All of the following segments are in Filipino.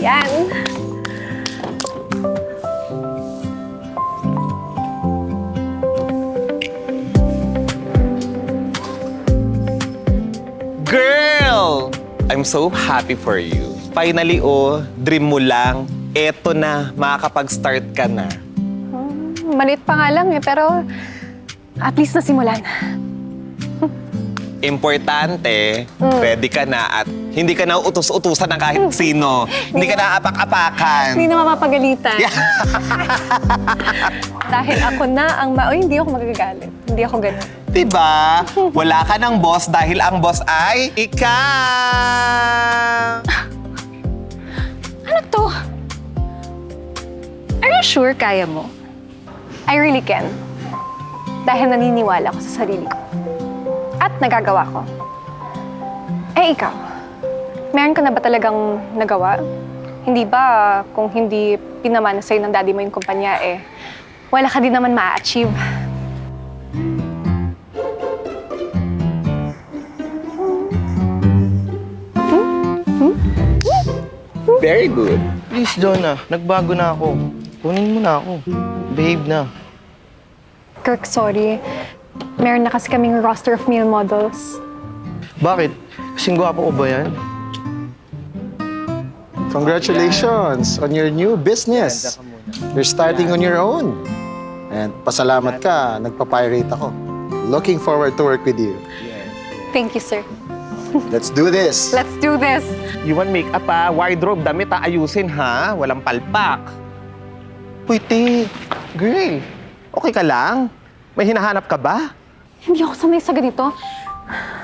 Yan. Girl! I'm so happy for you. Finally, dream mo lang. Eto na, makakapag-start ka na. Maliit pa nga lang pero at least nasimulan. Importante, ready ka na at hindi ka na utos-utusan ng kahit sino. Hindi ka na apak-apakan. Hindi na mapapagalitan. Dahil ako na ang hindi ako magagalit. Hindi ako ganun. Diba? Wala ka ng boss dahil ang boss ay ikaw. Ano to? Are you sure kaya mo? I really can. Dahil naniniwala ko sa sarili ko. At nagagawa ko. Eh, ikaw? Meron ka na ba talagang nagawa? Hindi ba kung hindi pinamana sa'yo ng daddy mo yung kumpanya, wala ka din naman ma-achieve? Very good. Please, Jonah. Nagbago na ako. Kunin mo na ako. Behave na. Kirk, sorry. Meron na kasi kaming roster of male models. Bakit? Kasing gwapo ko ba yan? Congratulations on your new business. You're starting on your own. And pasalamat ka, nagpa-pirate ako. Looking forward to work with you. Thank you, sir. Let's do this. Let's do this! You want makeup wardrobe, damit ayusin ha? Walang palpak. Uy, girl, okay ka lang? May hinahanap ka ba? Hindi ako sanay sa ganito.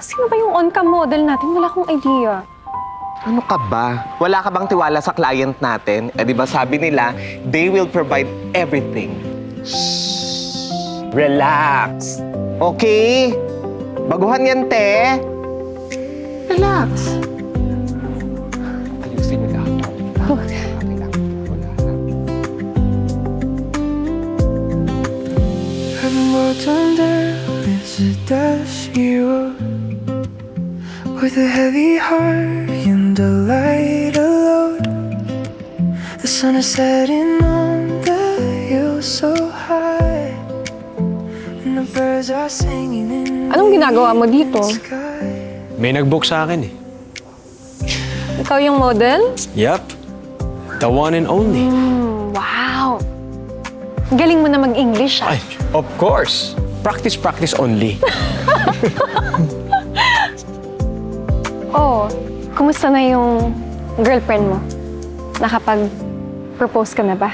Sino ba yung on-cam model natin? Wala akong idea. Ano ka ba? Wala ka bang tiwala sa client natin? Di ba sabi nila, they will provide everything. Shh. Relax. Okay? Baguhan yan, te. Relax. Ayusin mo lahat. Okay lang. Wala lang. I've walked under this dusty road with a heavy heart and a light load. The sun is setting on the hill so high, and the birds are singing in Anong ginagawa mo dito? the sky. May nag-book sa akin eh. Ikaw yung model? Yup. The one and only. Wow! Galing mo na mag-English, Ay, of course. Practice only. Oh, kumusta na yung girlfriend mo? Nakapag-propose ka na ba?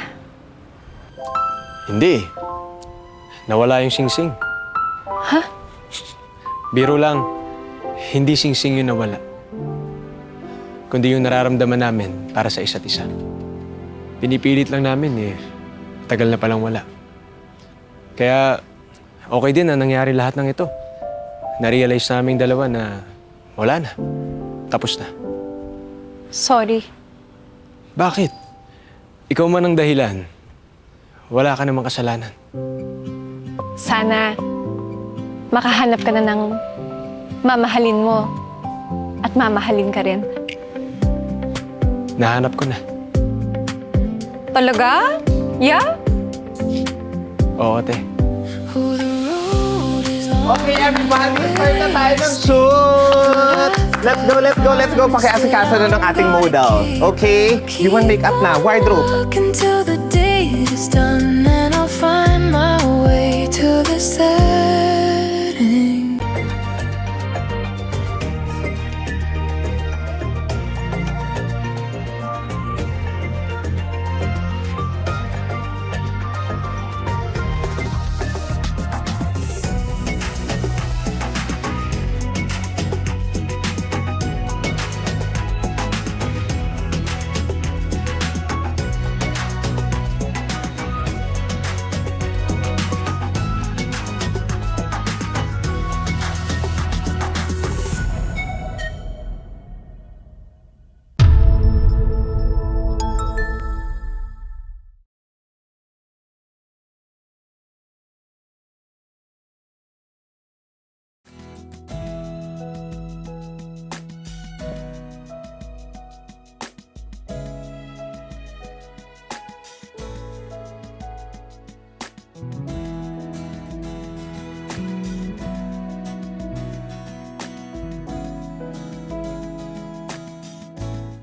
Hindi. Nawala yung singsing. Ha? Biro lang, hindi singsing yung nawala. Kundi yung nararamdaman namin para sa isa't isa. Pinipilit lang namin tagal na palang wala. Kaya okay din na nangyari lahat ng ito. Na-realize naming dalawa na wala na. Tapos na. Sorry. Bakit? Ikaw man ang dahilan. Wala ka namang kasalanan. Sana makahanap ka na ng mamahalin mo at mamahalin ka rin. Nahanap ko na. Talaga? Yeah? Oo, ate. Oh, the road is long. Okay, everybody, start na tayo ng shoot! Let's go. Pakiasikaso na ng ating model. Okay? You want makeup na? Wardrobe. Until the day is done and I'll find my way to the set.